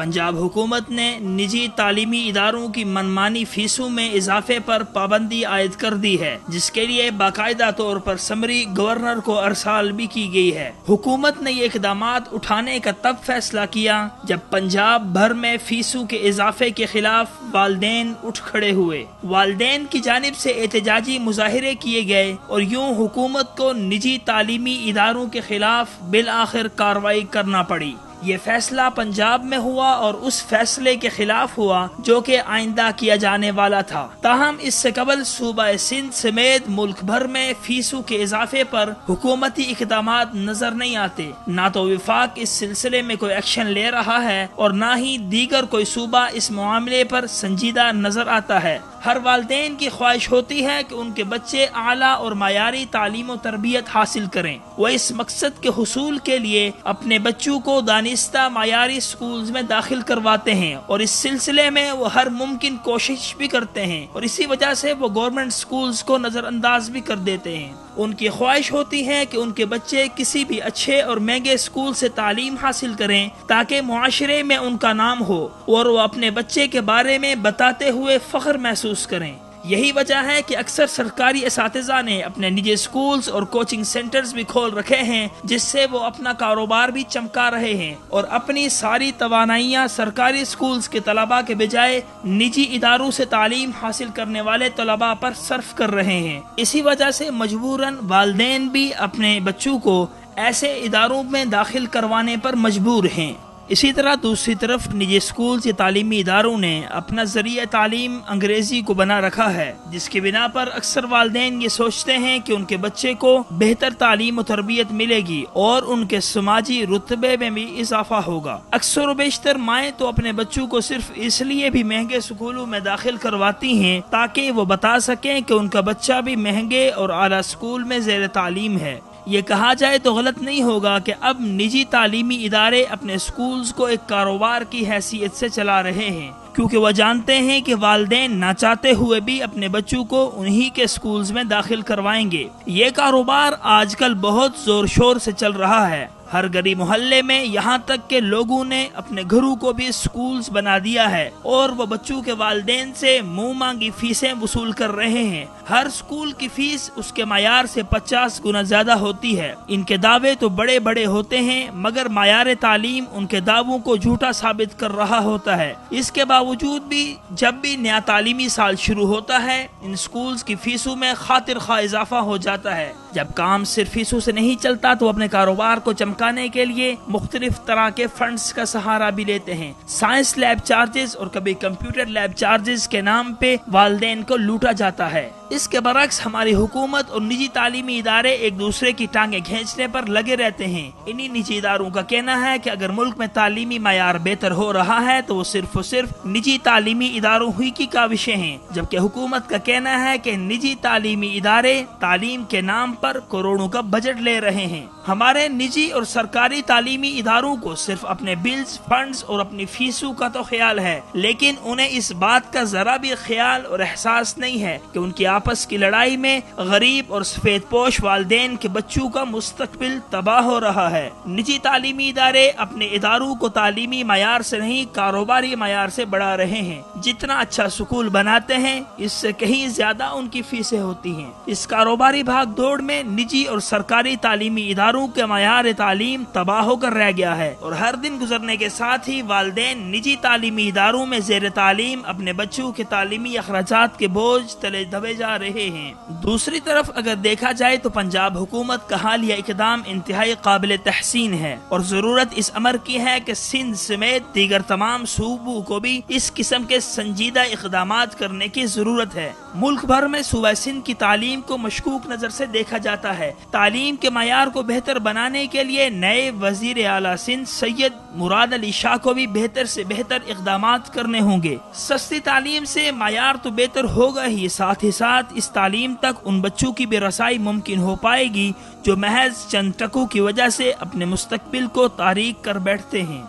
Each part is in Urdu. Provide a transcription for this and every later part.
پنجاب حکومت نے نجی تعلیمی اداروں کی منمانی فیسوں میں اضافے پر پابندی عائد کر دی ہے، جس کے لیے باقاعدہ طور پر سمری گورنر کو ارسال بھی کی گئی ہے۔ حکومت نے یہ اقدامات اٹھانے کا تب فیصلہ کیا جب پنجاب بھر میں فیسوں کے اضافے کے خلاف والدین اٹھ کھڑے ہوئے۔ والدین کی جانب سے احتجاجی مظاہرے کیے گئے اور یوں حکومت کو نجی تعلیمی اداروں کے خلاف بالآخر کارروائی کرنا پڑی۔ یہ فیصلہ پنجاب میں ہوا اور اس فیصلے کے خلاف ہوا جو کہ آئندہ کیا جانے والا تھا۔ تاہم اس سے قبل صوبہ سندھ سمیت ملک بھر میں فیسوں کے اضافے پر حکومتی اقدامات نظر نہیں آتے۔ نہ تو وفاق اس سلسلے میں کوئی ایکشن لے رہا ہے اور نہ ہی دیگر کوئی صوبہ اس معاملے پر سنجیدہ نظر آتا ہے۔ ہر والدین کی خواہش ہوتی ہے کہ ان کے بچے اعلیٰ اور معیاری تعلیم و تربیت حاصل کریں۔ وہ اس مقصد کے حصول کے لیے اپنے بچوں کو دانستہ معیاری سکولز میں داخل کرواتے ہیں اور اس سلسلے میں وہ ہر ممکن کوشش بھی کرتے ہیں، اور اسی وجہ سے وہ گورنمنٹ سکولز کو نظر انداز بھی کر دیتے ہیں۔ ان کی خواہش ہوتی ہے کہ ان کے بچے کسی بھی اچھے اور مہنگے اسکول سے تعلیم حاصل کریں تاکہ معاشرے میں ان کا نام ہو اور وہ اپنے بچے کے بارے میں بتاتے ہوئے فخر محسوس کریں۔ یہی وجہ ہے کہ اکثر سرکاری اساتذہ نے اپنے نجی اسکولز اور کوچنگ سینٹرز بھی کھول رکھے ہیں، جس سے وہ اپنا کاروبار بھی چمکا رہے ہیں اور اپنی ساری توانائیاں سرکاری اسکولز کے طلباء کے بجائے نجی اداروں سے تعلیم حاصل کرنے والے طلباء پر صرف کر رہے ہیں۔ اسی وجہ سے مجبوراً والدین بھی اپنے بچوں کو ایسے اداروں میں داخل کروانے پر مجبور ہیں۔ اسی طرح دوسری طرف نجی اسکولز یا تعلیمی اداروں نے اپنا ذریعہ تعلیم انگریزی کو بنا رکھا ہے، جس کی بنا پر اکثر والدین یہ سوچتے ہیں کہ ان کے بچے کو بہتر تعلیم و تربیت ملے گی اور ان کے سماجی رتبے میں بھی اضافہ ہوگا۔ اکثر و بیشتر مائیں تو اپنے بچوں کو صرف اس لیے بھی مہنگے اسکولوں میں داخل کرواتی ہیں تاکہ وہ بتا سکیں کہ ان کا بچہ بھی مہنگے اور اعلیٰ اسکول میں زیر تعلیم ہے۔ یہ کہا جائے تو غلط نہیں ہوگا کہ اب نجی تعلیمی ادارے اپنے اسکولز کو ایک کاروبار کی حیثیت سے چلا رہے ہیں، کیونکہ وہ جانتے ہیں کہ والدین نہ چاہتے ہوئے بھی اپنے بچوں کو انہی کے اسکولز میں داخل کروائیں گے۔ یہ کاروبار آج کل بہت زور شور سے چل رہا ہے۔ ہر گلی محلے میں، یہاں تک کہ لوگوں نے اپنے گھروں کو بھی سکولز بنا دیا ہے اور وہ بچوں کے والدین سے منہ مانگی فیسیں وصول کر رہے ہیں۔ ہر سکول کی فیس اس کے معیار سے 50 گنا زیادہ ہوتی ہے۔ ان کے دعوے تو بڑے بڑے ہوتے ہیں مگر معیار تعلیم ان کے دعووں کو جھوٹا ثابت کر رہا ہوتا ہے۔ اس کے باوجود بھی جب بھی نیا تعلیمی سال شروع ہوتا ہے، ان سکولز کی فیسوں میں خاطر خواہ اضافہ ہو جاتا ہے۔ جب کام صرف فیسوں سے نہیں چلتا تو اپنے کاروبار کو چمکانے کے لیے مختلف طرح کے فنڈز کا سہارا بھی لیتے ہیں۔ سائنس لیب چارجز اور کبھی کمپیوٹر لیب چارجز کے نام پہ والدین کو لوٹا جاتا ہے۔ اس کے برعکس ہماری حکومت اور نجی تعلیمی ادارے ایک دوسرے کی ٹانگیں کھینچنے پر لگے رہتے ہیں۔ انہی نجی اداروں کا کہنا ہے کہ اگر ملک میں تعلیمی معیار بہتر ہو رہا ہے تو وہ صرف اور صرف نجی تعلیمی اداروں ہی کی کاوشیں ہیں، جبکہ حکومت کا کہنا ہے کہ نجی تعلیمی ادارے تعلیم کے نام پر کروڑوں کا بجٹ لے رہے ہیں۔ ہمارے نجی اور سرکاری تعلیمی اداروں کو صرف اپنے بلز، فنڈز اور اپنی فیسوں کا تو خیال ہے، لیکن انہیں اس بات کا ذرا بھی خیال اور احساس نہیں ہے کہ ان کی آپس کی لڑائی میں غریب اور سفید پوش والدین کے بچوں کا مستقبل تباہ ہو رہا ہے۔ نجی تعلیمی ادارے اپنے اداروں کو تعلیمی معیار سے نہیں کاروباری معیار سے بڑھا رہے ہیں۔ جتنا اچھا سکول بناتے ہیں اس سے کہیں زیادہ ان کی فیسیں ہوتی ہیں۔ اس کاروباری بھاگ دوڑ میں نجی اور سرکاری تعلیمی اداروں کے معیار تعلیم تباہ ہو کر رہ گیا ہے، اور ہر دن گزرنے کے ساتھ ہی والدین نجی تعلیمی اداروں میں زیر تعلیم اپنے بچوں کے تعلیمی اخراجات کے بوجھ تلے دبے جا رہے ہیں۔ دوسری طرف اگر دیکھا جائے تو پنجاب حکومت کا حالیہ اقدام انتہائی قابل تحسین ہے، اور ضرورت اس امر کی ہے کہ سندھ سمیت دیگر تمام صوبوں کو بھی اس قسم کے سنجیدہ اقدامات کرنے کی ضرورت ہے۔ ملک بھر میں صوبہ سندھ کی تعلیم کو مشکوک نظر سے دیکھا جاتا ہے۔ تعلیم کے معیار کو بہتر بنانے کے لیے نئے وزیر اعلیٰ سندھ سید مراد علی شاہ کو بھی بہتر سے بہتر اقدامات کرنے ہوں گے۔ سستی تعلیم سے معیار تو بہتر ہوگا ہی، ساتھ ہی ساتھ اس تعلیم تک ان بچوں کی بھی رسائی ممکن ہو پائے گی جو محض چند ٹکوں کی وجہ سے اپنے مستقبل کو تاریک کر بیٹھتے ہیں۔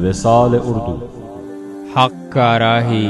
وصال اردو، حق کا راہی